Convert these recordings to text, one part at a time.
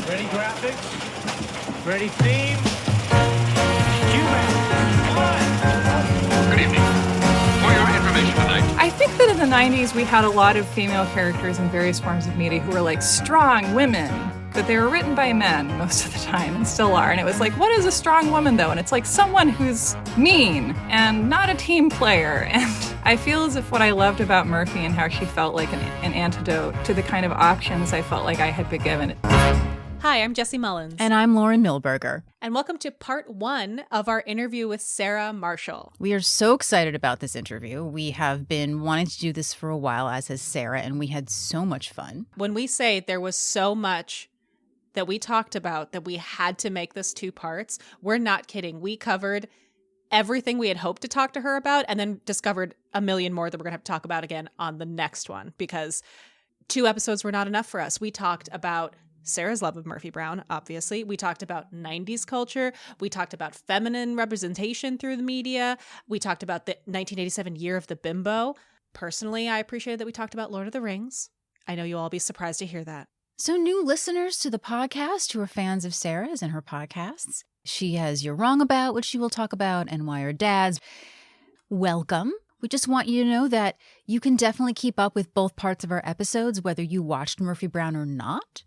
Ready graphics? Ready theme? Good evening. For your information tonight. I think that in the 90s we had a lot of female characters in various forms of media who were like strong women, but they were written by men most of the time and still are. And it was like, what is a strong woman though? And it's like someone who's mean and not a team player. And I feel as if what I loved about Murphy and how she felt like an antidote to the kind of options I felt like I had been given. Hi, I'm Jessie Mullins. And I'm Lauren Milberger. And welcome to part 1 of our interview with Sarah Marshall. We are so excited about this interview. We have been wanting to do this for a while, as has Sarah, and we had so much fun. When we say there was so much that we talked about that we had to make this 2 parts, we're not kidding. We covered everything we had hoped to talk to her about and then discovered a million more that we're going to have to talk about again on the next one because 2 episodes were not enough for us. We talked about Sarah's love of Murphy Brown, obviously. We talked about 90s culture. We talked about feminine representation through the media. We talked about the 1987 year of the bimbo. Personally, I appreciated that we talked about Lord of the Rings. I know you'll all be surprised to hear that. So new listeners to the podcast who are fans of Sarah's and her podcasts. She has You're Wrong About, which she will talk about, and Why Are Dads. Welcome. We just want you to know that you can definitely keep up with both parts of our episodes, whether you watched Murphy Brown or not.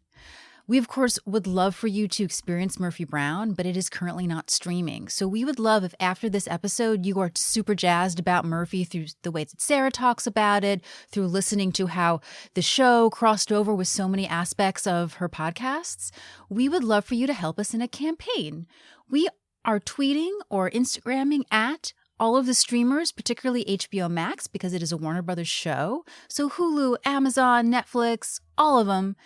We, of course, would love for you to experience Murphy Brown, but it is currently not streaming. So we would love if after this episode you are super jazzed about Murphy through the way that Sarah talks about it, through listening to how the show crossed over with so many aspects of her podcasts. We would love for you to help us in a campaign. We are tweeting or Instagramming at all of the streamers, particularly HBO Max, because it is a Warner Brothers show. So Hulu, Amazon, Netflix, all of them,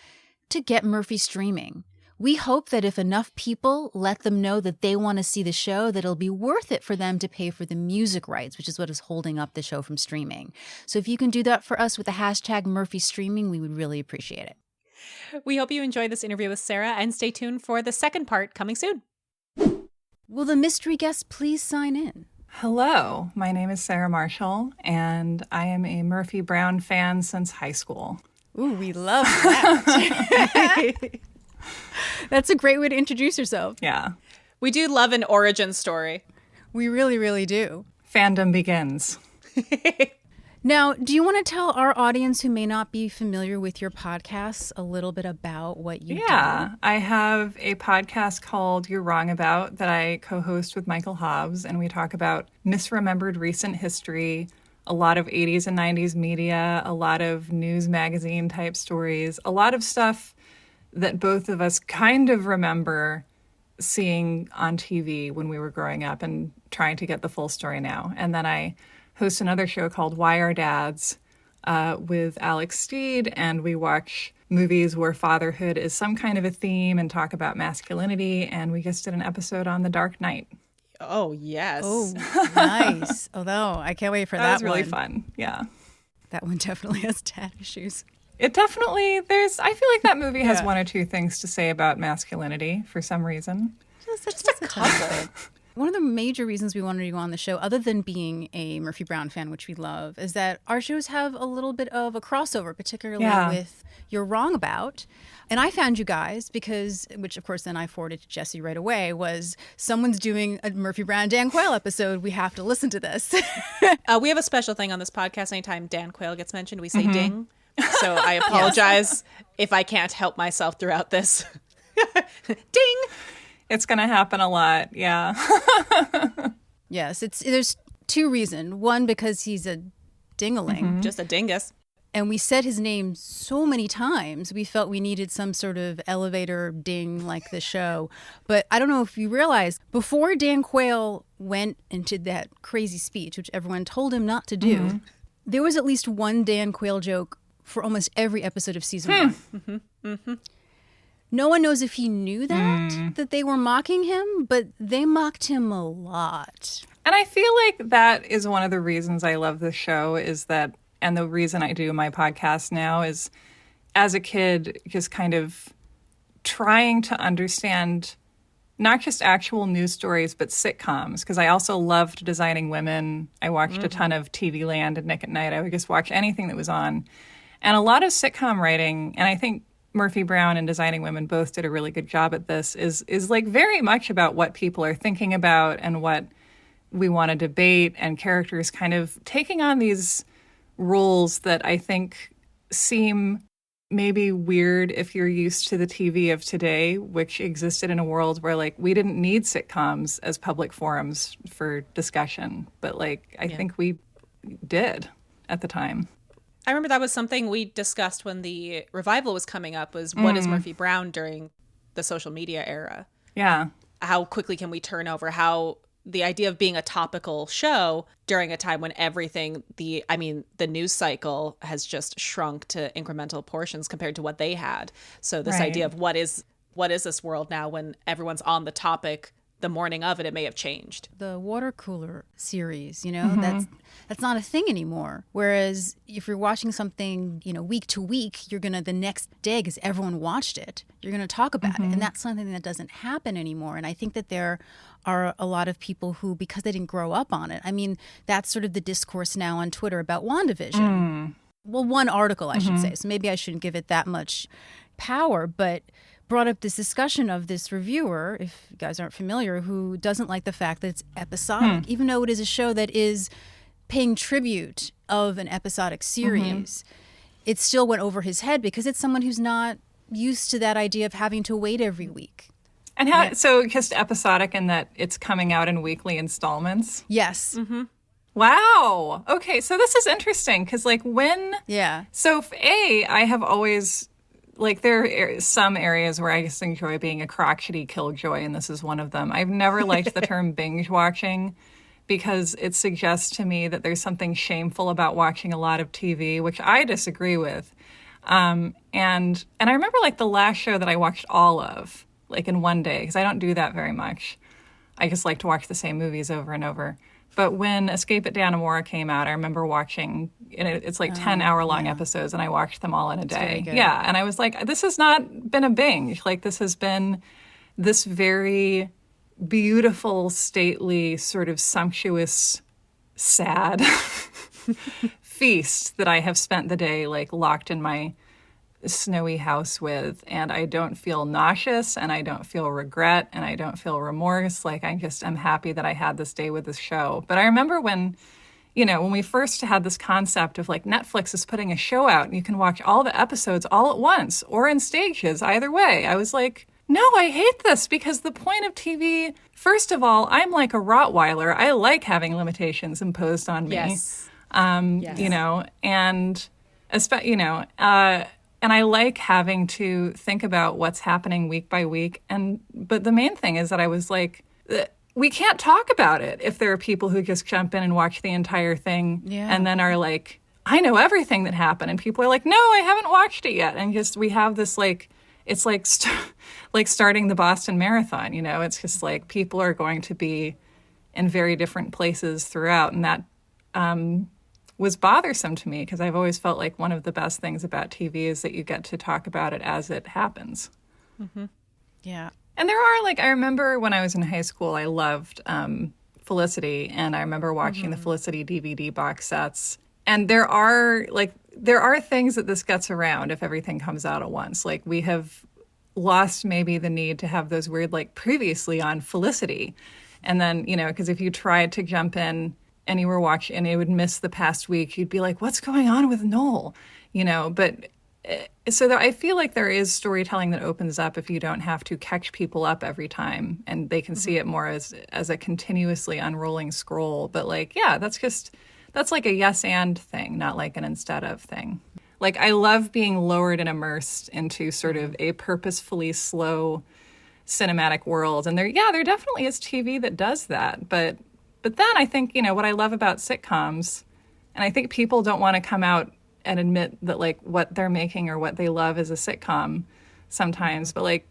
to get Murphy streaming. We hope that if enough people let them know that they want to see the show, that it'll be worth it for them to pay for the music rights, which is what is holding up the show from streaming. So if you can do that for us with the hashtag Murphy Streaming, we would really appreciate it. We hope you enjoy this interview with Sarah and stay tuned for the second part coming soon. Will the mystery guest please sign in? Hello, my name is Sarah Marshall, and I am a Murphy Brown fan since high school. Ooh, we love that. That's a great way to introduce yourself. Yeah. We do love an origin story. We really, really do. Fandom begins. Now, do you want to tell our audience who may not be familiar with your podcasts a little bit about what you do? Yeah, I have a podcast called You're Wrong About that I co-host with Michael Hobbs, and we talk about misremembered recent history, a lot of 80s and 90s media, a lot of news magazine type stories, a lot of stuff that both of us kind of remember seeing on TV when we were growing up and trying to get the full story now. And then I host another show called Why Are Dads with Alex Steed, and we watch movies where fatherhood is some kind of a theme and talk about masculinity, and we just did an episode on The Dark Knight. Oh, yes. Oh, nice. Although, I can't wait for that one. That was really fun, yeah. That one definitely has dad issues. It definitely, I feel like that movie has 1 or 2 things to say about masculinity for some reason. Just a couple. One of the major reasons we wanted to go on the show, other than being a Murphy Brown fan, which we love, is that our shows have a little bit of a crossover, particularly with You're Wrong About. And I found you guys because, which of course then I forwarded to Jessie right away, was someone's doing a Murphy Brown Dan Quayle episode. We have to listen to this. We have a special thing on this podcast. Anytime Dan Quayle gets mentioned, we say ding. So I apologize if I can't help myself throughout this. Ding! It's going to happen a lot, yeah. Yes, there's 2 reasons. One, because he's a dingaling. Just a dingus. And we said his name so many times, we felt we needed some sort of elevator ding like the show. But I don't know if you realize, before Dan Quayle went and did that crazy speech, which everyone told him not to do, there was at least one Dan Quayle joke for almost every episode of season 1. No one knows if he knew that they were mocking him, but they mocked him a lot. And I feel like that is one of the reasons I love this show is that, and the reason I do my podcast now is, as a kid, just kind of trying to understand not just actual news stories, but sitcoms, because I also loved designing women. I watched a ton of TV Land and Nick at Night. I would just watch anything that was on. And a lot of sitcom writing, and I think Murphy Brown and Designing Women both did a really good job at this, is like very much about what people are thinking about and what we want to debate, and characters kind of taking on these roles that I think seem maybe weird if you're used to the TV of today, which existed in a world where like we didn't need sitcoms as public forums for discussion, but like I think we did at the time. I remember that was something we discussed when the revival was coming up, was what is Murphy Brown during the social media era? Yeah. How quickly can we turn over? How the idea of being a topical show during a time when everything, the news cycle has just shrunk to incremental portions compared to what they had. So this idea of what is this world now when everyone's on the topic the morning of it may have changed. The water cooler series, that's not a thing anymore. Whereas if you're watching something, week to week, you're going to the next day, because everyone watched it, you're going to talk about it. And that's something that doesn't happen anymore. And I think that there are a lot of people who, because they didn't grow up on it, that's sort of the discourse now on Twitter about WandaVision. Well, one article, I should say. So maybe I shouldn't give it that much power, but brought up this discussion of this reviewer, if you guys aren't familiar, who doesn't like the fact that it's episodic, even though it is a show that is paying tribute of an episodic series. It still went over his head because it's someone who's not used to that idea of having to wait every week. And how, so just episodic in that it's coming out in weekly installments? Yes. Wow. Okay, so this is interesting because so I have always, there are some areas where I just enjoy being a crotchety killjoy, and this is one of them. I've never liked the term binge watching because it suggests to me that there's something shameful about watching a lot of TV, which I disagree with. And I remember the last show that I watched all of, in one day, because I don't do that very much. I just like to watch the same movies over and over. But when Escape at Dannemora came out, I remember watching, it's 10-hour-long episodes, and I watched them all in a day. Yeah, and I was like, this has not been a binge. This has been this very beautiful, stately, sort of sumptuous, sad feast that I have spent the day, locked in my snowy house with, and I don't feel nauseous, and I don't feel regret, and I don't feel remorse. I'm happy that I had this day with this show. But I remember when we first had this concept of Netflix is putting a show out and you can watch all the episodes all at once or in stages, either way. I was like, no, I hate this, because the point of TV, first of all, I'm like a Rottweiler. I like having limitations imposed on me. Yes. And I like having to think about what's happening week by week. But the main thing is that I was like, we can't talk about it if there are people who just jump in and watch the entire thing and then are like, I know everything that happened. And people are like, no, I haven't watched it yet. And we have this it's like starting the Boston Marathon, It's just people are going to be in very different places throughout. And that was bothersome to me because I've always felt like one of the best things about TV is that you get to talk about it as it happens. Yeah. And there are I remember when I was in high school, I loved Felicity, and I remember watching the Felicity DVD box sets. And there are things that this gets around if everything comes out at once. We have lost maybe the need to have those weird previously on Felicity. And then, because if you tried to jump in and you were watching and it would miss the past week, you'd be like, what's going on with Noel? But so I feel like there is storytelling that opens up if you don't have to catch people up every time and they can see it more as a continuously unrolling scroll. But that's a yes and thing, not an instead of thing. I love being lowered and immersed into sort of a purposefully slow cinematic world. And there definitely is TV that does that. But then I think, what I love about sitcoms, and I think people don't want to come out and admit that what they're making or what they love is a sitcom sometimes, but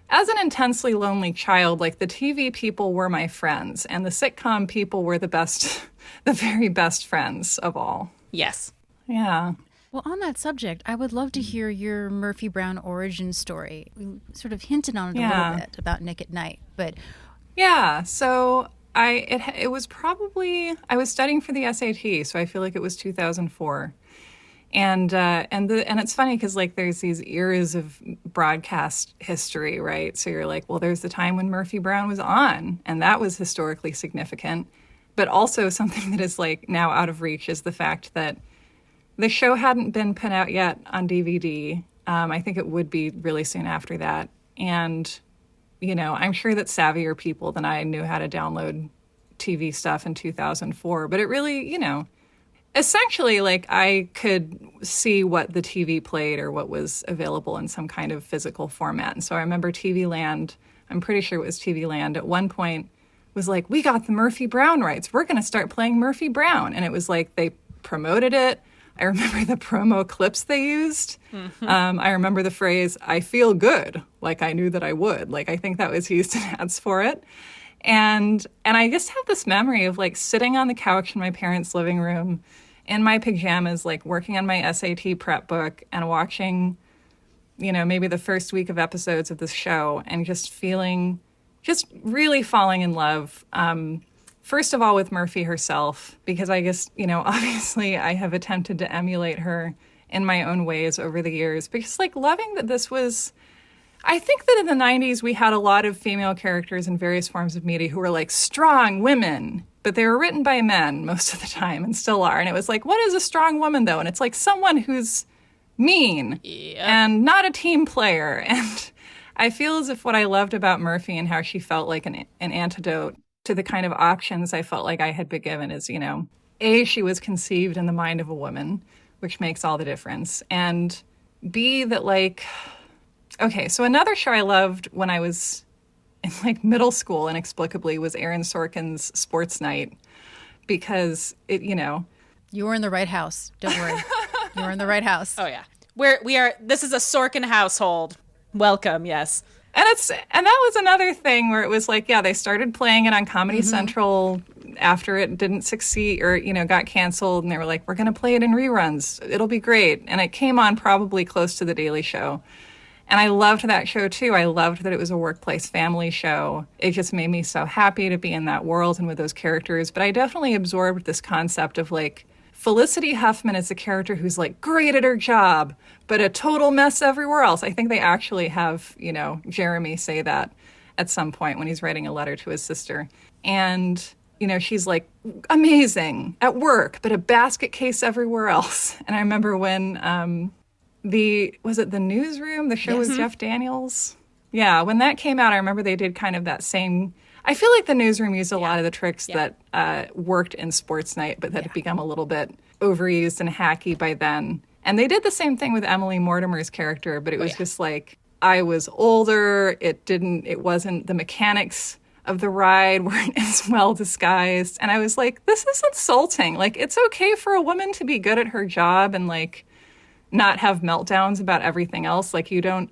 as an intensely lonely child, the TV people were my friends and the sitcom people were the best, the very best friends of all. Yes. Yeah. Well, on that subject, I would love to hear your Murphy Brown origin story. We sort of hinted on it a little bit about Nick at Night, but yeah. So it was probably, I was studying for the SAT, so I feel like it was 2004. And it's funny because like there's these eras of broadcast history, right? So you're like, well, there's the time when Murphy Brown was on, and that was historically significant. But also something that is like now out of reach is the fact that the show hadn't been put out yet on DVD. I think it would be really soon after that. And, you know, I'm sure that savvier people than I knew how to download TV stuff in 2004. But it really, you know, essentially, like, I could see what the TV played or what was available in some kind of physical format. And so I remember TV Land, I'm pretty sure it was TV Land, at one point was like, we got the Murphy Brown rights. We're going to start playing Murphy Brown. And it was like they promoted it. I remember the promo clips they used. I remember the phrase, I feel good, like I knew that I would. Like, I think that was used in ads for it. And I just have this memory of like sitting on the couch in my parents' living room in my pajamas, like working on my SAT prep book and watching, you know, maybe the first week of episodes of this show and just really falling in love. First of all, with Murphy herself, because I guess, you know, obviously I have attempted to emulate her in my own ways over the years, because like loving that this was, I think that in the 90s we had a lot of female characters in various forms of media who were like strong women, but they were written by men most of the time and still are. And it was like, what is a strong woman though? And it's like someone who's mean and not a team player. And I feel as if what I loved about Murphy and how she felt like an antidote to the kind of options I felt like I had been given is, you know, A, she was conceived in the mind of a woman, which makes all the difference. And B, that like, okay, so another show I loved when I was in like middle school inexplicably was Aaron Sorkin's Sports Night, because it, you know. You were in the right house. Don't worry. You were in the right house. Oh yeah. This is a Sorkin household. Welcome, yes. And that was another thing where it was like, yeah, they started playing it on Comedy Central after it didn't succeed or, you know, got canceled. And they were like, we're going to play it in reruns. It'll be great. And it came on probably close to The Daily Show. And I loved that show, too. I loved that it was a workplace family show. It just made me so happy to be in that world and with those characters. But I definitely absorbed this concept of, like, Felicity Huffman is a character who's, like, great at her job, but a total mess everywhere else. I think they actually have, you know, Jeremy say that at some point when he's writing a letter to his sister. And, you know, she's, like, amazing at work, but a basket case everywhere else. And I remember when... was it The Newsroom? The show was Jeff Daniels. Yeah, when that came out, I remember they did kind of that same. I feel like The Newsroom used a lot of the tricks that worked in Sports Night, but that had become a little bit overused and hacky by then. And they did the same thing with Emily Mortimer's character, but it was just like, I was older. It wasn't the mechanics of the ride weren't as well disguised. And I was like, this is insulting. Like, it's okay for a woman to be good at her job and like, not have meltdowns about everything else. Like, you don't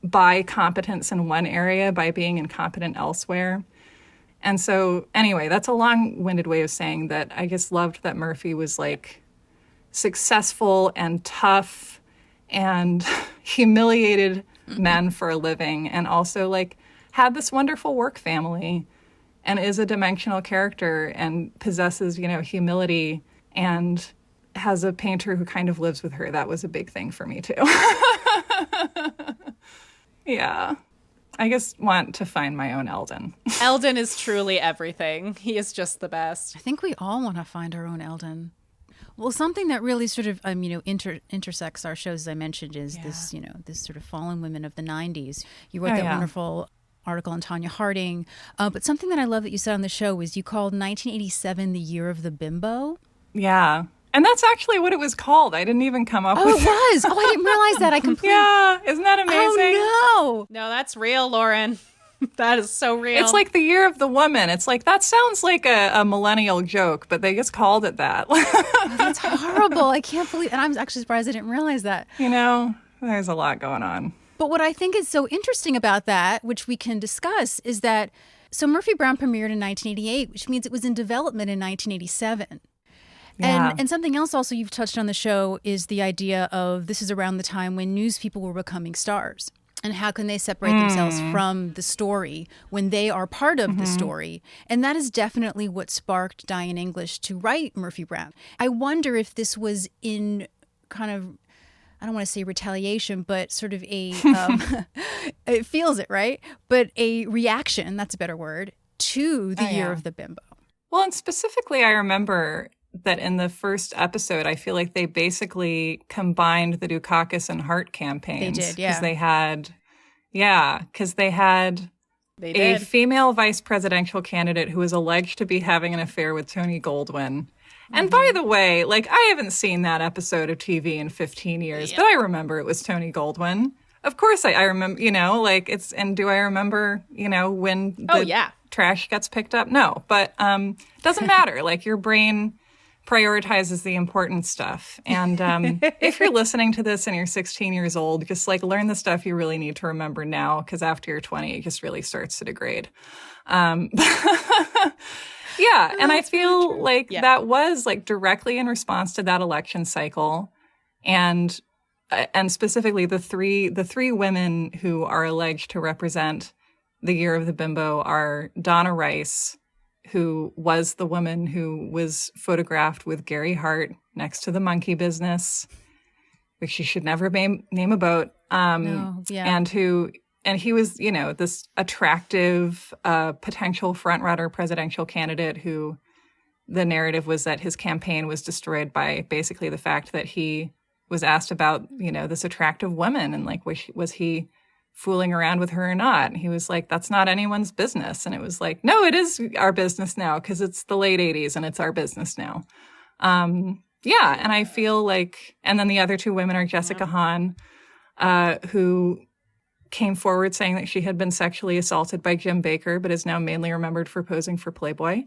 buy competence in one area by being incompetent elsewhere. And so, anyway, that's a long-winded way of saying that I just loved that Murphy was, like, successful and tough and humiliated men for a living, and also, like, had this wonderful work family and is a dimensional character and possesses, you know, humility and has a painter who kind of lives with her. That was a big thing for me, too. Yeah. I just want to find my own Eldon. Eldon is truly everything. He is just the best. I think we all want to find our own Eldon. Well, something that really sort of, intersects our shows, as I mentioned, is this, this sort of fallen women of the 90s. You wrote that wonderful article on Tanya Harding. But something that I love that you said on the show was you called 1987 the year of the bimbo. Yeah. And that's actually what it was called. I didn't even come up with it. Oh, it was? Oh, I didn't realize that. I completely... Yeah. Isn't that amazing? Oh, no. No, that's real, Lauren. That is so real. It's like the year of the woman. It's like, that sounds like a millennial joke, but they just called it that. Oh, that's horrible. I can't believe... And I'm actually surprised I didn't realize that. You know, there's a lot going on. But what I think is so interesting about that, which we can discuss, is that... So Murphy Brown premiered in 1988, which means it was in development in 1987. Yeah. And something else also you've touched on the show is the idea of this is around the time when news people were becoming stars. And how can they separate themselves from the story when they are part of the story? And that is definitely what sparked Diane English to write Murphy Brown. I wonder if this was in kind of, I don't want to say retaliation, but sort of a, it feels it, right? But a reaction, that's a better word, to the year of the bimbo. Well, and specifically, I remember that in the first episode, I feel like they basically combined the Dukakis and Hart campaigns. They did, yeah. Because they had a female vice presidential candidate who was alleged to be having an affair with Tony Goldwyn. And by the way, like, I haven't seen that episode of TV in 15 years, but I remember it was Tony Goldwyn. Of course I remember, like, it's, and do I remember, when the trash gets picked up? No, but doesn't matter. Like, your brain prioritizes the important stuff. And if you're listening to this and you're 16 years old, just like learn the stuff you really need to remember now, because after you're 20, it just really starts to degrade. Yeah, and I feel like that was like directly in response to that election cycle, and specifically the three women who are alleged to represent the year of the bimbo are Donna Rice, who was the woman who was photographed with Gary Hart next to the monkey business, which you should never name a boat, and he was, this attractive potential frontrunner presidential candidate who the narrative was that his campaign was destroyed by basically the fact that he was asked about, this attractive woman and like, was he fooling around with her or not? And he was like, that's not anyone's business. And it was like, no, it is our business now because it's the late 80s and it's our business now. And I feel like, and then the other two women are Jessica Hahn, who came forward saying that she had been sexually assaulted by Jim Baker, but is now mainly remembered for posing for Playboy.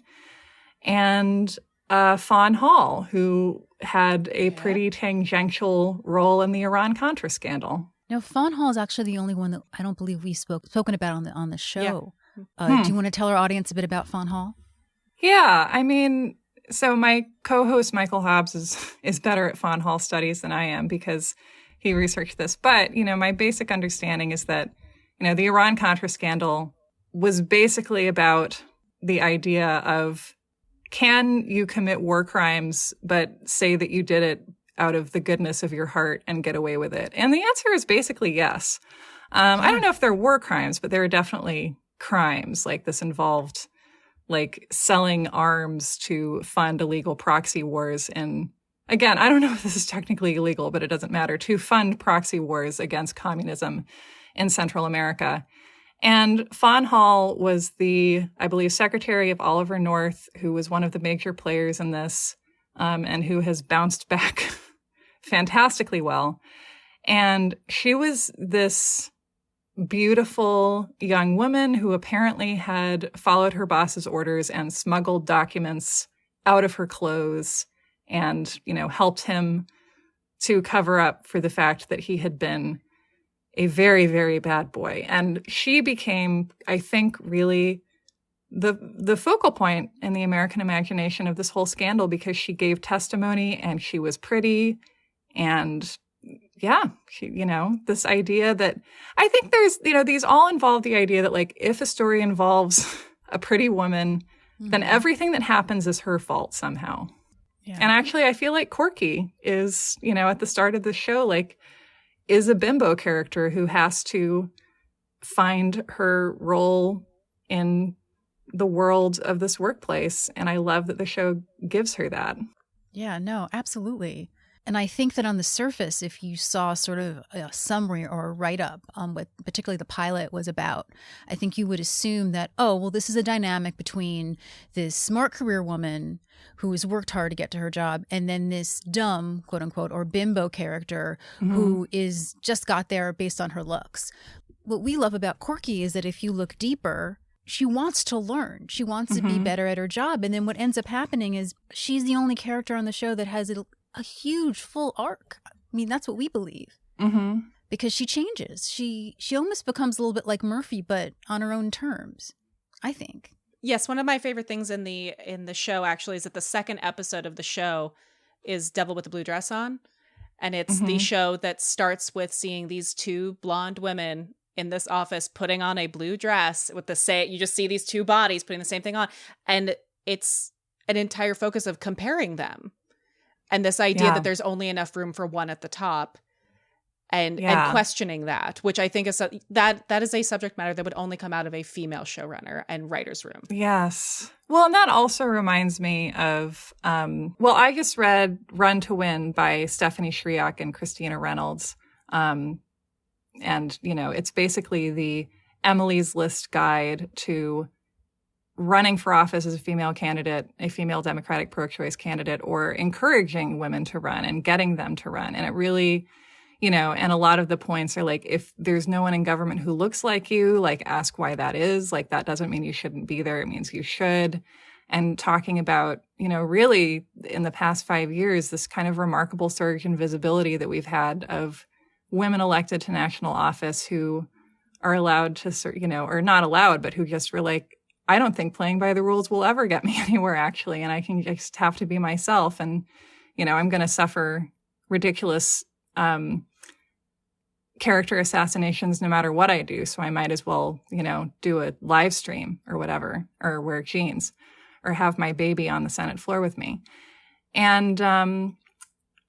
And Fawn Hall, who had a pretty tangential role in the Iran-Contra scandal. No, Fawn Hall is actually the only one that I don't believe we've spoken about on the show. Yeah. Do you want to tell our audience a bit about Fawn Hall? Yeah, I mean, so my co-host Michael Hobbs is better at Fawn Hall studies than I am because he researched this. But, my basic understanding is that, the Iran-Contra scandal was basically about the idea of, can you commit war crimes but say that you did it out of the goodness of your heart and get away with it? And the answer is basically yes. I don't know if they're war crimes, but there are definitely crimes. Like this involved like selling arms to fund illegal proxy wars. And again, I don't know if this is technically illegal, but it doesn't matter, to fund proxy wars against communism in Central America. And Fawn Hall was the, I believe, secretary of Oliver North, who was one of the major players in this, and who has bounced back fantastically well. And she was this beautiful young woman who apparently had followed her boss's orders and smuggled documents out of her clothes and, helped him to cover up for the fact that he had been a very, very bad boy. And she became, I think, really the focal point in the American imagination of this whole scandal because she gave testimony and she was pretty. And she, this idea that I think there's, these all involve the idea that like, if a story involves a pretty woman, then everything that happens is her fault somehow. Yeah. And actually, I feel like Corky is, at the start of the show, like, is a bimbo character who has to find her role in the world of this workplace. And I love that the show gives her that. Yeah, no, absolutely. And I think that on the surface, if you saw sort of a summary or a write-up on what particularly the pilot was about, I think you would assume that, this is a dynamic between this smart career woman who has worked hard to get to her job and then this dumb, quote unquote, or bimbo character who is just got there based on her looks. What we love about Corky is that if you look deeper, she wants to learn. She wants to be better at her job. And then what ends up happening is she's the only character on the show that has a huge full arc. I mean, that's what we believe. Because she changes. She almost becomes a little bit like Murphy, but on her own terms, I think. Yes, one of my favorite things in the show actually is that the second episode of the show is Devil with the Blue Dress On. And it's the show that starts with seeing these two blonde women in this office putting on a blue dress with you just see these two bodies putting the same thing on. And it's an entire focus of comparing them. And this idea Yeah. that there's only enough room for one at the top, and Yeah. questioning that, which I think is that is a subject matter that would only come out of a female showrunner and writer's room. Yes. Well, and that also reminds me of, I just read Run to Win by Stephanie Shriak and Christina Reynolds. And, it's basically the Emily's List guide to running for office as a female candidate, a female Democratic pro-choice candidate, or encouraging women to run and getting them to run. And it really, and a lot of the points are like, if there's no one in government who looks like you, like, ask why that is. Like, that doesn't mean you shouldn't be there. It means you should. And talking about, really in the past 5 years, this kind of remarkable surge in visibility that we've had of women elected to national office who are allowed to, or not allowed, but who just were like, I don't think playing by the rules will ever get me anywhere, actually. And I can just have to be myself. And, I'm going to suffer ridiculous character assassinations no matter what I do. So I might as well, do a live stream or whatever, or wear jeans, or have my baby on the Senate floor with me. And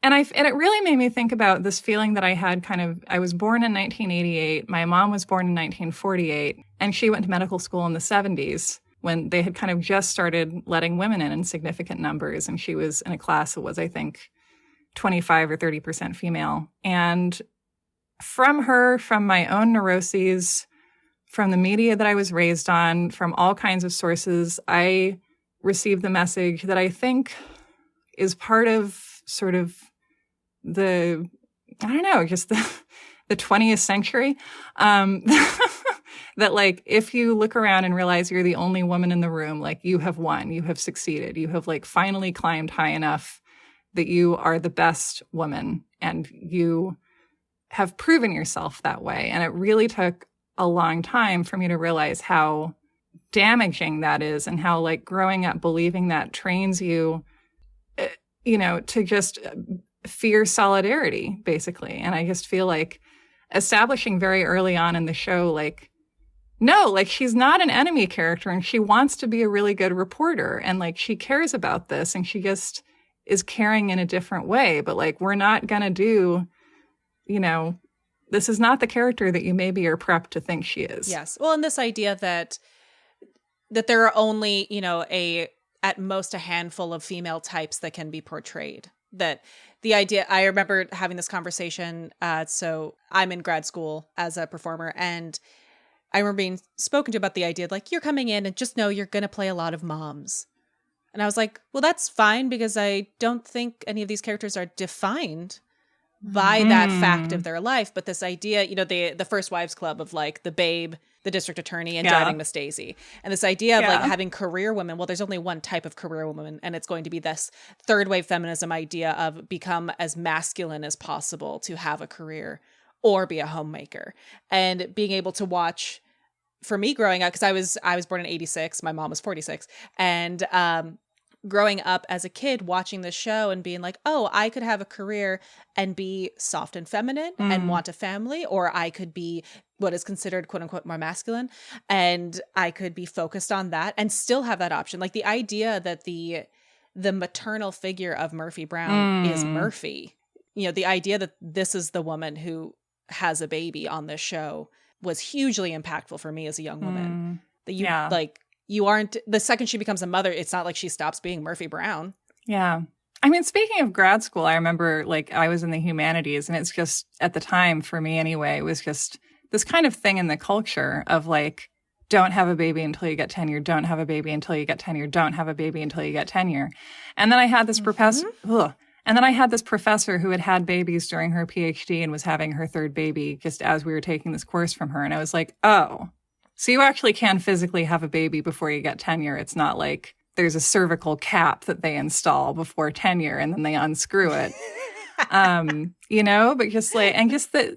it really made me think about this feeling that I had I was born in 1988. My mom was born in 1948, and she went to medical school in the 70s when they had kind of just started letting women in significant numbers. And she was in a class that was, I think, 25 or 30% female. And from her, from my own neuroses, from the media that I was raised on, from all kinds of sources, I received the message that I think is part of sort of the 20th century. That, like, if you look around and realize you're the only woman in the room, like, you have won, you have succeeded, you have, like, finally climbed high enough that you are the best woman, and you have proven yourself that way. And it really took a long time for me to realize how damaging that is, and how, like, growing up believing that trains you, to just fear solidarity, basically. And I just feel like establishing very early on in the show, like, no, like, she's not an enemy character, and she wants to be a really good reporter, and, like, she cares about this, and she just is caring in a different way. But, like, we're not going to do, this is not the character that you maybe are prepped to think she is. Yes. Well, and this idea that there are only, at most a handful of female types that can be portrayed. That the idea, I remember having this conversation. So I'm in grad school as a performer, and I remember being spoken to about the idea, like, you're coming in and just know you're going to play a lot of moms. And I was like, well, that's fine, because I don't think any of these characters are defined by that fact of their life. But this idea, the First Wives Club of, like, the babe, the district attorney, and driving Miss Daisy. And this idea of like having career women. Well, there's only one type of career woman, and it's going to be this third wave feminism idea of become as masculine as possible to have a career or be a homemaker. And being able to watch, for me growing up, because I was born in 86, my mom was 46, and growing up as a kid watching this show and being like, oh, I could have a career and be soft and feminine and want a family, or I could be what is considered quote unquote more masculine, and I could be focused on that and still have that option. Like, the idea that the maternal figure of Murphy Brown is Murphy, the idea that this is the woman who has a baby on this show was hugely impactful for me as a young woman. That you aren't, the second she becomes a mother, it's not like she stops being Murphy Brown. Yeah. I mean, speaking of grad school, I remember, like, I was in the humanities, and it's just, at the time, for me anyway, it was just this kind of thing in the culture of, like, don't have a baby until you get tenure, don't have a baby until you get tenure, don't have a baby until you get tenure. And then I had this professor, who had had babies during her PhD and was having her third baby just as we were taking this course from her. And I was like, oh, so you actually can physically have a baby before you get tenure. It's not like there's a cervical cap that they install before tenure and then they unscrew it. But just like, and just that,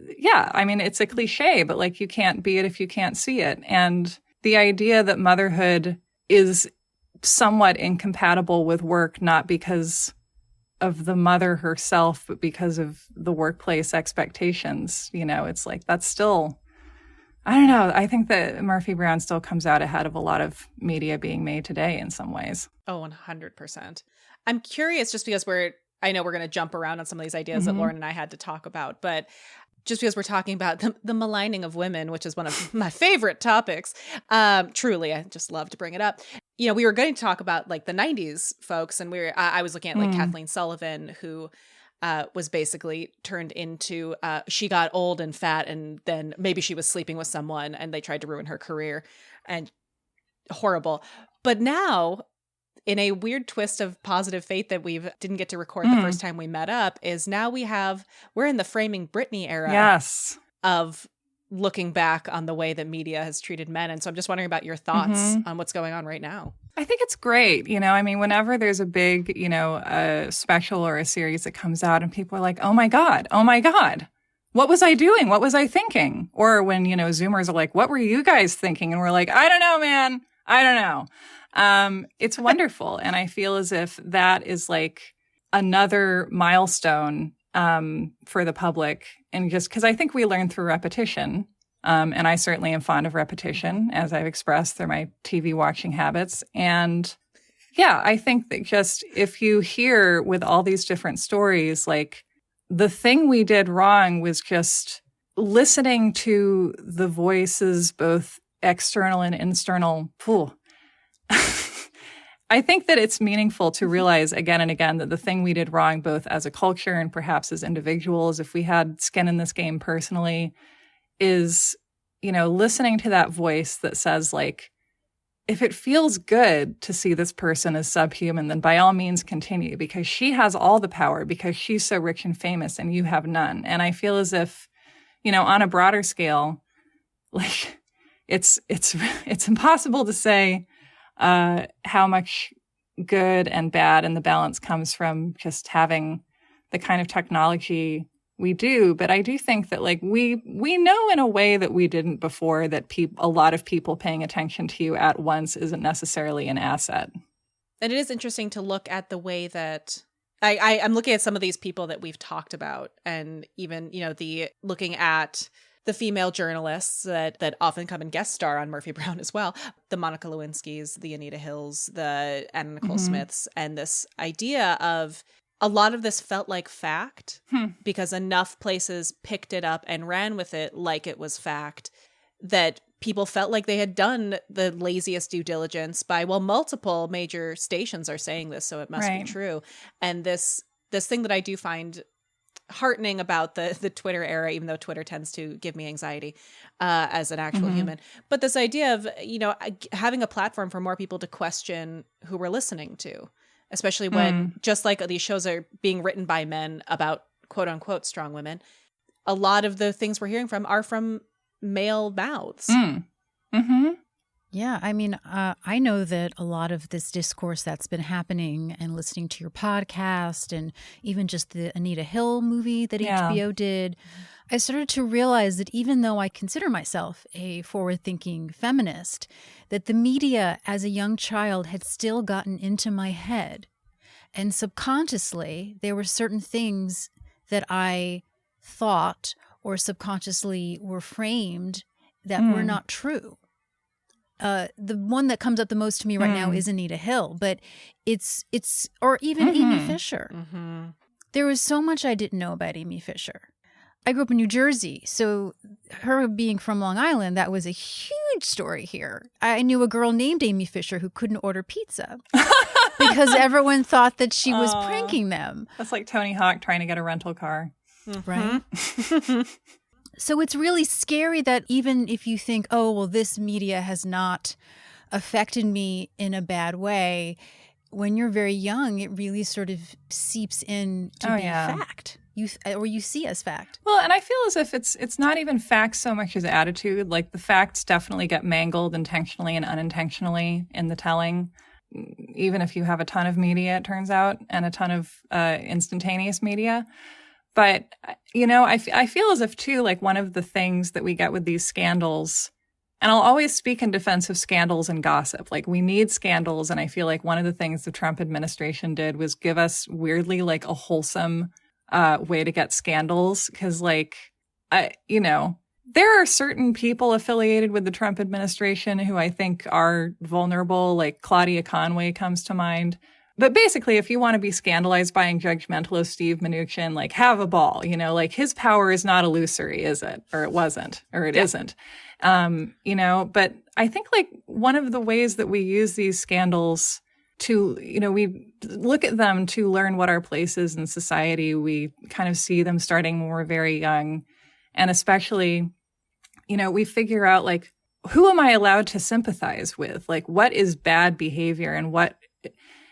I mean, it's a cliche, but, like, you can't be it if you can't see it. And the idea that motherhood is somewhat incompatible with work, not because of the mother herself, but because of the workplace expectations, it's like, that's still, I don't know. I think that Murphy Brown still comes out ahead of a lot of media being made today in some ways. Oh, 100%. I'm curious, just because we're I know we're going to jump around on some of these ideas that Lauren and I had to talk about, but just because we're talking about the maligning of women, which is one of my favorite topics, truly, I just love to bring it up. You know, we were going to talk about like the 90s folks, and I was looking at like Kathleen Sullivan, who was basically turned into, she got old and fat, and then maybe she was sleeping with someone and they tried to ruin her career, and horrible. But now, in a weird twist of positive fate that we didn't get to record the first time we met up, is now we're in the framing Britney era of looking back on the way that media has treated men. And so I'm just wondering about your thoughts on what's going on right now. I think it's great. You know, I mean, whenever there's a big, you know, a special or a series that comes out and people are like, oh my God, what was I doing? What was I thinking? Or when, you know, Zoomers are like, what were you guys thinking? And we're like, I don't know, man. I don't know. It's wonderful. And I feel as if that is like another milestone for the public. And just because I think we learn through repetition. And I certainly am fond of repetition, as I've expressed through my TV watching habits. And yeah, I think that just if you hear with all these different stories, like the thing we did wrong was just listening to the voices, both external and internal. I think that it's meaningful to realize again and again that the thing we did wrong, both as a culture and perhaps as individuals, if we had skin in this game personally, is, you know, listening to that voice that says, like, if it feels good to see this person as subhuman, then by all means continue, because she has all the power, because she's so rich and famous and you have none. And I feel as if, you know, on a broader scale, like it's impossible to say how much good and bad and the balance comes from just having the kind of technology we do. But I do think that, like, we know in a way that we didn't before that a lot of people paying attention to you at once isn't necessarily an asset. And it is interesting to look at the way that I'm looking at some of these people that we've talked about, and even, you know, looking at the female journalists that often come and guest star on Murphy Brown as well, the Monica Lewinskys, the Anita Hills, the Anna Nicole Smiths, and this idea of a lot of this felt like fact because enough places picked it up and ran with it like it was fact, that people felt like they had done the laziest due diligence by, well, multiple major stations are saying this, so it must be true. And this thing that I do find heartening about the Twitter era, even though Twitter tends to give me anxiety as an actual human, but this idea of, you know, having a platform for more people to question who we're listening to, especially when just like these shows are being written by men about quote unquote strong women, a lot of the things we're hearing from are from male mouths. Yeah, I mean, I know that a lot of this discourse that's been happening and listening to your podcast and even just the Anita Hill movie that HBO did, I started to realize that even though I consider myself a forward-thinking feminist, that the media as a young child had still gotten into my head. And subconsciously, there were certain things that I thought or subconsciously were framed that were not true. The one that comes up the most to me right now is Anita Hill, but it's or even Amy Fisher. There was so much I didn't know about Amy Fisher. I grew up in New Jersey, so her being from Long Island, that was a huge story here. I knew a girl named Amy Fisher who couldn't order pizza because everyone thought that she was pranking them. That's like Tony Hawk trying to get a rental car. Right? So it's really scary that even if you think, oh, well, this media has not affected me in a bad way, when you're very young, it really sort of seeps in to be fact. You see as fact. Well, and I feel as if it's not even facts so much as attitude. Like the facts definitely get mangled intentionally and unintentionally in the telling, even if you have a ton of media, it turns out, and a ton of instantaneous media. But, you know, I feel as if, too, like one of the things that we get with these scandals, and I'll always speak in defense of scandals and gossip. Like, we need scandals. And I feel like one of the things the Trump administration did was give us weirdly like a wholesome way to get scandals. Because, like, you know, there are certain people affiliated with the Trump administration who I think are vulnerable. Like Claudia Conway comes to mind. But basically, if you want to be scandalized by and judgmental of Steve Mnuchin, like, have a ball, you know, like, his power is not illusory, is it? Or it wasn't, or it isn't. You know, but I think, like, one of the ways that we use these scandals to, you know, we look at them to learn what our place is in society. We kind of see them starting when we're very young. And especially, you know, we figure out, like, who am I allowed to sympathize with? Like, what is bad behavior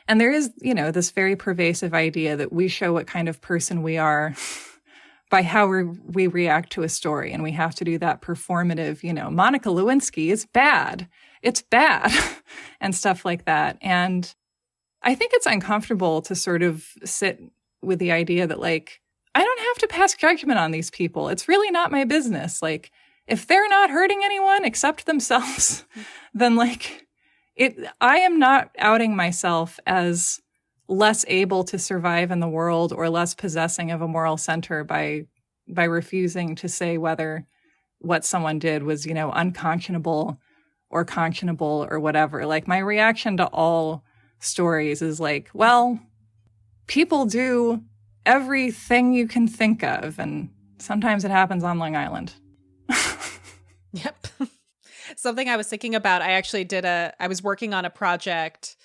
and there is, you know, this very pervasive idea that we show what kind of person we are by how we react to a story. And we have to do that performative, you know, Monica Lewinsky is bad. It's bad and stuff like that. And I think it's uncomfortable to sort of sit with the idea that, like, I don't have to pass judgment on these people. It's really not my business. Like, if they're not hurting anyone except themselves, then, like, I am not outing myself as less able to survive in the world or less possessing of a moral center by refusing to say whether what someone did was, you know, unconscionable or conscionable or whatever. Like, my reaction to all stories is like, well, people do everything you can think of, and sometimes it happens on Long Island. Yep. Something I was thinking about, I was working on a project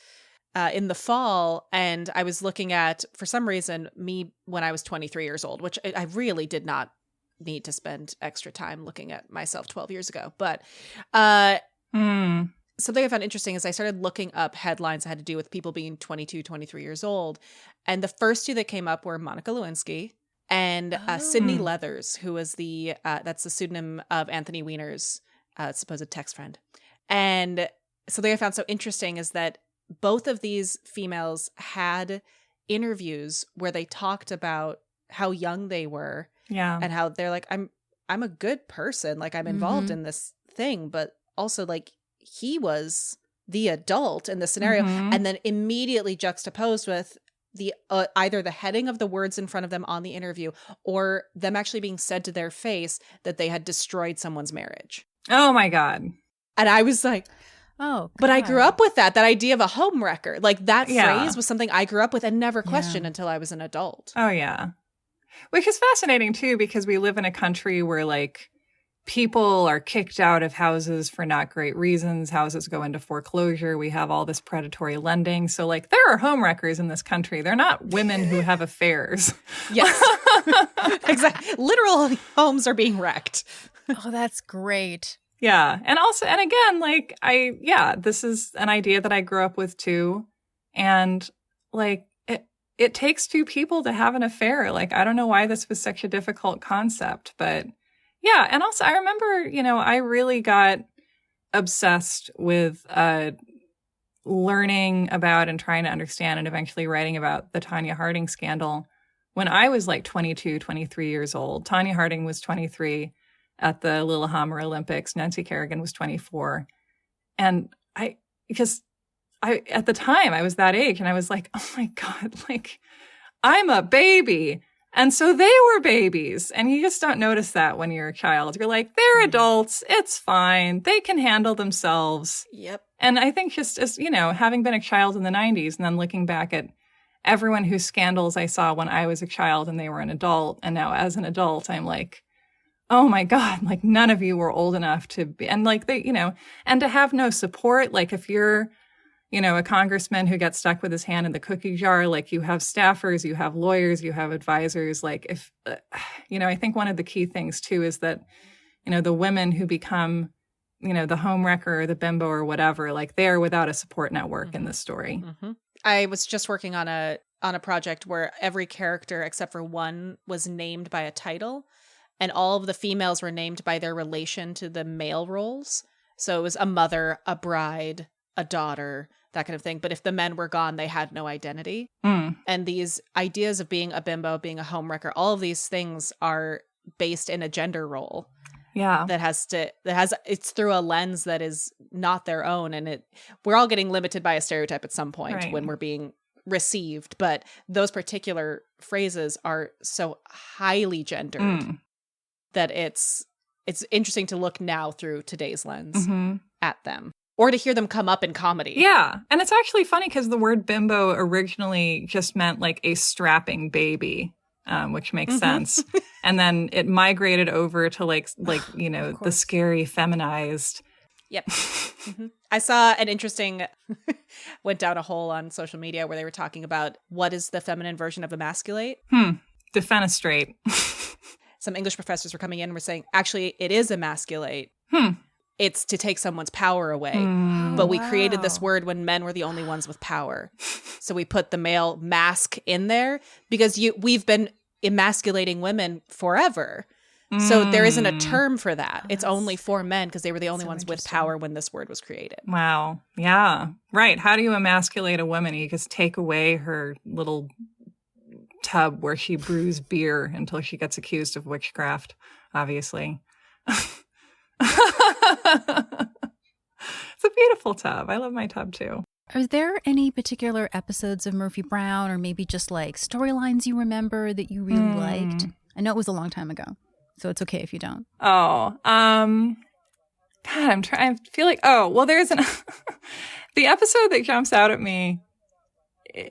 in the fall, and I was looking at, for some reason, me when I was 23 years old, which I really did not need to spend extra time looking at myself 12 years ago. But something I found interesting is I started looking up headlines that had to do with people being 22, 23 years old. And the first two that came up were Monica Lewinsky and Sydney Leathers, who was that's the pseudonym of Anthony Weiner's supposed text friend. And something I found so interesting is that both of these females had interviews where they talked about how young they were. Yeah. And how they're like, I'm a good person. Like, I'm involved in this thing, but also, like, he was the adult in the scenario. And then immediately juxtaposed with the either the heading of the words in front of them on the interview or them actually being said to their face that they had destroyed someone's marriage. Oh my God. And I was like, oh, but I grew up with that idea of a home wrecker. Like, that Yeah. phrase was something I grew up with and never questioned until I was an adult. Oh yeah. Which is fascinating too, because we live in a country where, like, people are kicked out of houses for not great reasons. Houses go into foreclosure. We have all this predatory lending. So, like, there are homewreckers in this country. They're not women who have affairs. Yes. Exactly. Literal homes are being wrecked. Oh, that's great. Yeah. And also, and again, like, this is an idea that I grew up with too. And, like, it takes two people to have an affair. Like, I don't know why this was such a difficult concept, but yeah. And also, I remember, you know, I really got obsessed with learning about and trying to understand and eventually writing about the Tonya Harding scandal when I was like 22, 23 years old. Tonya Harding was 23 at the Lillehammer Olympics. Nancy Kerrigan was 24. And because at the time I was that age and I was like, oh my God, like, I'm a baby. And so they were babies. And you just don't notice that when you're a child. You're like, they're adults. It's fine. They can handle themselves. Yep. And I think just as, you know, having been a child in the 90s and then looking back at everyone whose scandals I saw when I was a child and they were an adult. And now as an adult, I'm like, oh my God, like, none of you were old enough to be, and like, they, you know, and to have no support. Like, if you're, you know, a congressman who gets stuck with his hand in the cookie jar, like, you have staffers, you have lawyers, you have advisors. Like, if, you know, I think one of the key things too is that, you know, the women who become, you know, the homewrecker or the bimbo or whatever, like, they're without a support network in this story. I was just working on a project where every character except for one was named by a title, and all of the females were named by their relation to the male roles. So it was a mother, a bride, a daughter, that kind of thing. But if the men were gone, they had no identity. And these ideas of being a bimbo, being a homewrecker, all of these things are based in a gender role. Yeah. It's through a lens that is not their own. And we're all getting limited by a stereotype at some point when we're being received. But those particular phrases are so highly gendered that it's interesting to look now through today's lens at them. or to hear them come up in comedy. Yeah. And it's actually funny because the word bimbo originally just meant like a strapping baby, which makes sense. And then it migrated over to like the scary feminized. Yep. I saw an interesting, went down a hole on social media where they were talking about what is the feminine version of emasculate. Defenestrate. Some English professors were coming in and were saying, actually, it is emasculate. It's to take someone's power away. But we created this word when men were the only ones with power. So we put the male mask in there because we've been emasculating women forever. So there isn't a term for that. It's only for men because they were the only ones with power when this word was created. Wow. Yeah. Right. How do you emasculate a woman? You just take away her little tub where she brews beer until she gets accused of witchcraft, obviously. It's a beautiful tub. I love my tub too. Are there any particular episodes of Murphy Brown or maybe just like storylines you remember that you really liked? I know it was a long time ago, so it's okay if you don't. Oh, God, I feel like, there's the episode that jumps out at me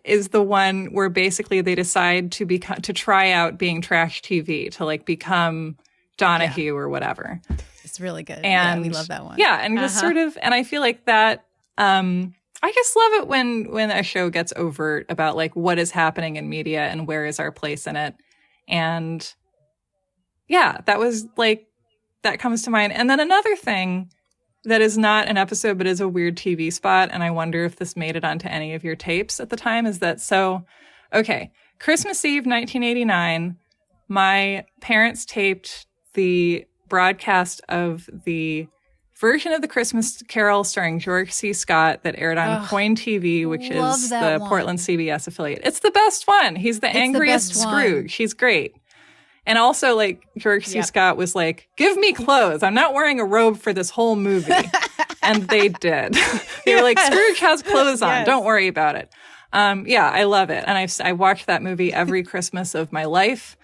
is the one where basically they decide to try out being trash TV, to like become Donahue or whatever. It's really good. And we love that one. Yeah. And just sort of, and I feel like that, I just love it when a show gets overt about like what is happening in media and where is our place in it. And yeah, that comes to mind. And then another thing that is not an episode, but is a weird TV spot, and I wonder if this made it onto any of your tapes at the time, is that Christmas Eve, 1989, my parents taped the broadcast of the version of the Christmas Carol starring George C. Scott that aired on Coin TV, which is the Portland CBS affiliate. It's the best one. He's the angriest Scrooge. He's great. And also, like, George C. Scott was like, give me clothes. I'm not wearing a robe for this whole movie. And they did. They were like, Scrooge has clothes on. Don't worry about it. I love it. And I watched that movie every Christmas of my life.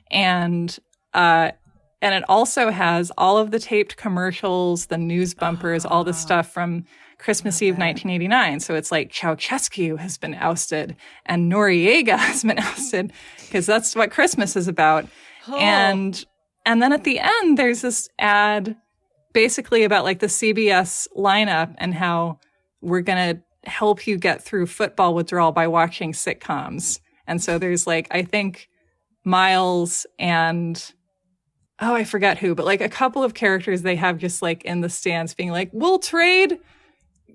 And it also has all of the taped commercials, the news bumpers, all the stuff from Christmas Eve 1989. So it's like Ceausescu has been ousted and Noriega has been ousted because that's what Christmas is about. And then at the end, there's this ad basically about like the CBS lineup and how we're going to help you get through football withdrawal by watching sitcoms. And so there's like, I think Miles and I forgot who, but like a couple of characters they have just like in the stands being like, we'll trade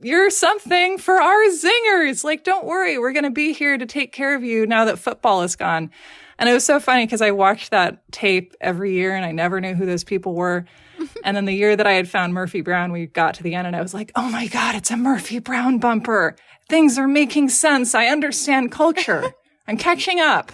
your something for our zingers. Like, don't worry, we're going to be here to take care of you now that football is gone. And it was so funny because I watched that tape every year and I never knew who those people were. And then the year that I had found Murphy Brown, we got to the end and I was like, oh my God, it's a Murphy Brown bumper. Things are making sense. I understand culture. I'm catching up.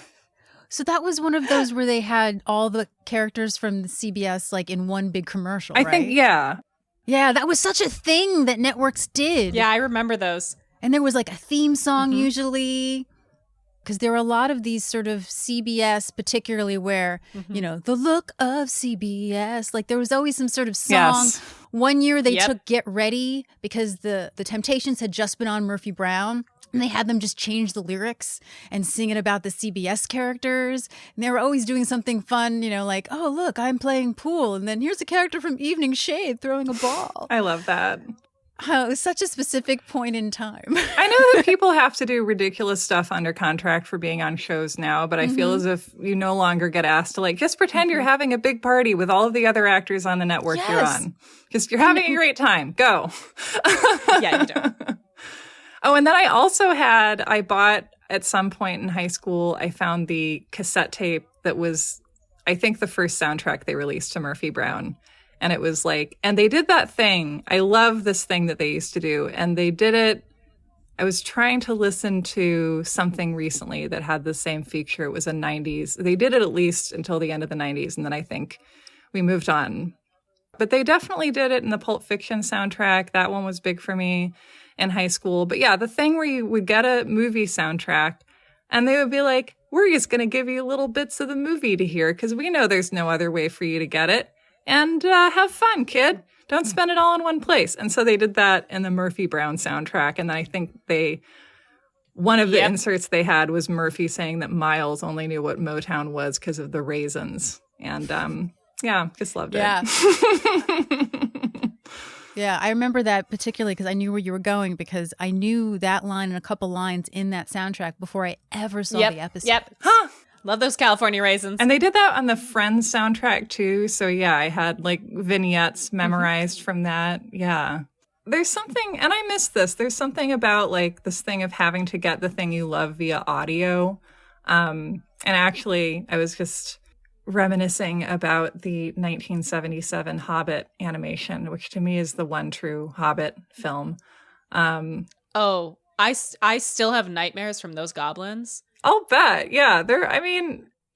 So that was one of those where they had all the characters from the CBS like in one big commercial, right? I think, yeah. Yeah, that was such a thing that networks did. Yeah, I remember those. And there was like a theme song usually, because there were a lot of these sort of CBS, particularly where, the look of CBS, like there was always some sort of song. Yes. One year they took Get Ready because the Temptations had just been on Murphy Brown. And they had them just change the lyrics and sing it about the CBS characters. And they were always doing something fun, like, oh, look, I'm playing pool. And then here's a character from Evening Shade throwing a ball. I love that. Oh, it was such a specific point in time. I know that people have to do ridiculous stuff under contract for being on shows now, but I feel as if you no longer get asked to, like, just pretend you're having a big party with all of the other actors on the network you're on. Because you're having a great time. Go. Yeah, you don't. Oh, and then I bought at some point in high school, I found the cassette tape that was, I think, the first soundtrack they released to Murphy Brown. And it was like, and they did that thing. I love this thing that they used to do. And they did it. I was trying to listen to something recently that had the same feature. It was a 90s. They did it at least until the end of the 90s. And then I think we moved on. But they definitely did it in the Pulp Fiction soundtrack. That one was big for me in high school. But yeah, the thing where you would get a movie soundtrack and they would be like, we're just going to give you little bits of the movie to hear because we know there's no other way for you to get it. And have fun, kid. Don't spend it all in one place. And so they did that in the Murphy Brown soundtrack. And then I think one of the inserts they had was Murphy saying that Miles only knew what Motown was because of the raisins. And just loved it. Yeah. Yeah, I remember that particularly because I knew where you were going, because I knew that line and a couple lines in that soundtrack before I ever saw the episode. Yep. Huh. Love those California raisins. And they did that on the Friends soundtrack too. So yeah, I had like vignettes memorized from that. Yeah. There's something, and I miss this, there's something about like this thing of having to get the thing you love via audio. And actually, I was just reminiscing about the 1977 Hobbit animation, which to me is the one true Hobbit film. I still have nightmares from those goblins. I'll bet. Yeah.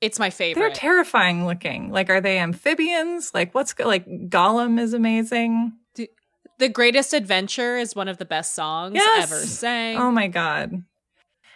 It's my favorite. They're terrifying looking. Like, are they amphibians? Like, Gollum is amazing. The Greatest Adventure is one of the best songs ever sang. Oh my God.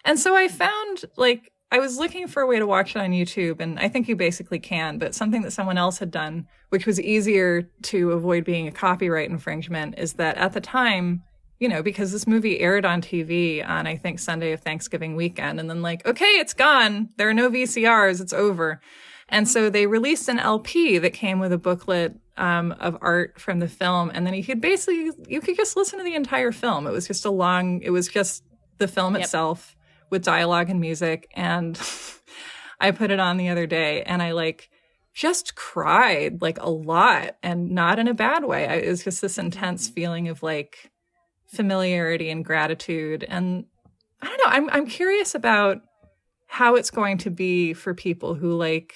And so I found, like, I was looking for a way to watch it on YouTube, and I think you basically can, but something that someone else had done, which was easier to avoid being a copyright infringement, is that at the time, you know, because this movie aired on TV on, I think, Sunday of Thanksgiving weekend, and then like, okay, it's gone. There are no VCRs. It's over. And so they released an LP that came with a booklet of art from the film, and then you could just listen to the entire film. It was just the film itself with dialogue and music. And I put it on the other day, and I like just cried like a lot, and not in a bad way. It was just this intense feeling of like familiarity and gratitude. And I don't know, I'm curious about how it's going to be for people who like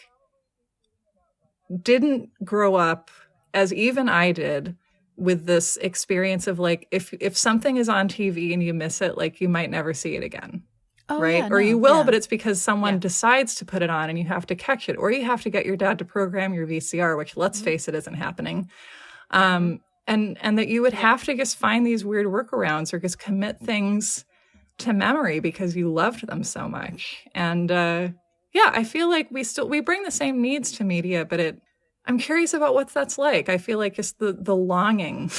didn't grow up as even I did with this experience of like, if something is on TV and you miss it, like you might never see it again. Oh, right? Yeah, or you will, but it's because someone decides to put it on and you have to catch it, or you have to get your dad to program your VCR, which let's face it, isn't happening. And that you would have to just find these weird workarounds or just commit things to memory because you loved them so much. And I feel like we bring the same needs to media, but I'm curious about what that's like. I feel like just the longing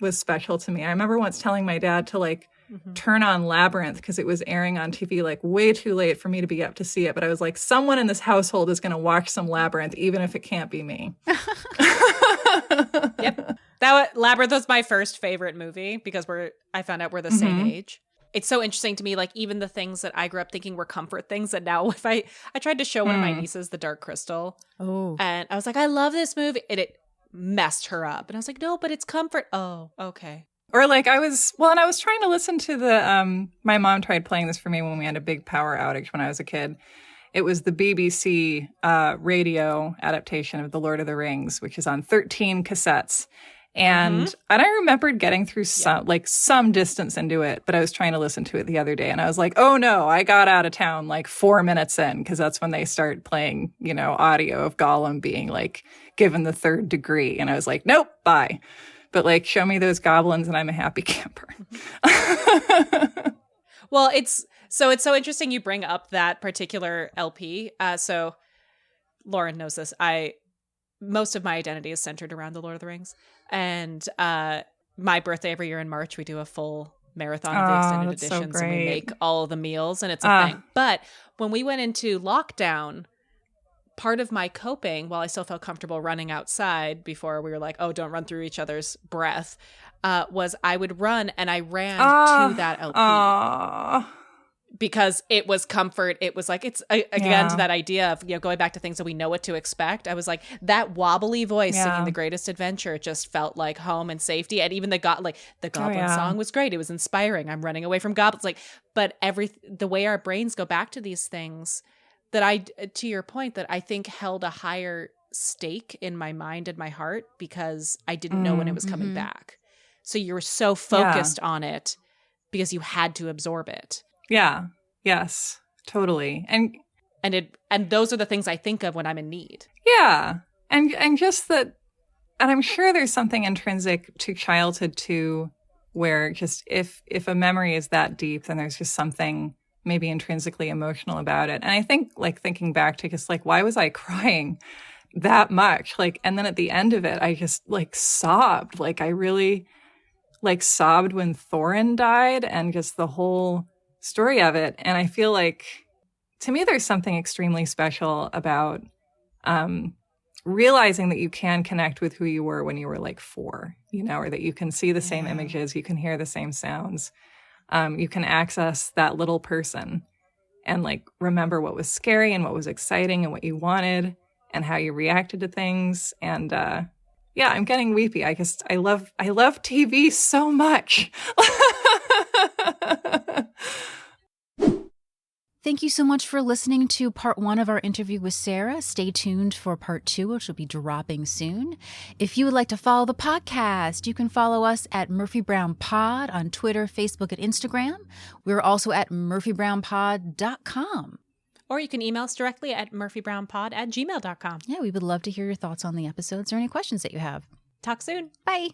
was special to me. I remember once telling my dad to like turn on Labyrinth because it was airing on TV like way too late for me to be up to see it. But I was like, someone in this household is going to watch some Labyrinth, even if it can't be me. Yep. Labyrinth was my first favorite movie because I found out we're the same age. It's so interesting to me, like even the things that I grew up thinking were comfort things that now if I tried to show one of my nieces The Dark Crystal. Oh. And I was like, I love this movie. And it messed her up. And I was like, no, but it's comfort. Oh, okay. Or like I was trying to listen to my mom tried playing this for me when we had a big power outage when I was a kid. It was the BBC radio adaptation of The Lord of the Rings, which is on 13 cassettes. And I remembered getting through some distance into it, but I was trying to listen to it the other day and I was like, oh no, I got out of town like 4 minutes in, because that's when they start playing, you know, audio of Gollum being like given the third degree. And I was like, nope, bye. But like, show me those goblins and I'm a happy camper. Well, it's so interesting you bring up that particular LP. So Lauren knows this. Most of my identity is centered around The Lord of the Rings. And my birthday every year in March, we do a full marathon of the extended editions. And we make all of the meals, and it's a thing. But when we went into lockdown, part of my coping, while I still felt comfortable running outside before we were like, oh, don't run through each other's breath, was I would run, and I ran to that LP. Because it was comfort. It was like, it's again to that idea of, you know, going back to things that we know what to expect. I was like, that wobbly voice singing The Greatest Adventure just felt like home and safety. And even the Goblin song was great. It was inspiring. I'm running away from goblins. Like, but the way our brains go back to these things to your point, that I think held a higher stake in my mind and my heart because I didn't know when it was coming back. So you were so focused on it because you had to absorb it. Yeah. Yes. Totally. And those are the things I think of when I'm in need. Yeah. And just that, and I'm sure there's something intrinsic to childhood too, where just if a memory is that deep, then there's just something maybe intrinsically emotional about it. And I think like thinking back to just like, why was I crying that much. Like, and then at the end of it, I just like sobbed. Like, I really like sobbed when Thorin died and just the whole story of it. And I feel like, to me, there's something extremely special about realizing that you can connect with who you were when you were like 4, you know, or that you can see the same images, you can hear the same sounds. You can access that little person and like remember what was scary and what was exciting and what you wanted and how you reacted to things. And yeah, I'm getting weepy. I love TV so much. Thank you so much for listening to part 1 of our interview with Sarah. Stay tuned for part 2, which will be dropping soon. If you would like to follow the podcast, you can follow us at Murphy Brown Pod on Twitter, Facebook, and Instagram. We're also at murphybrownpod.com. Or you can email us directly at murphybrownpod@gmail.com. Yeah, we would love to hear your thoughts on the episodes or any questions that you have. Talk soon. Bye.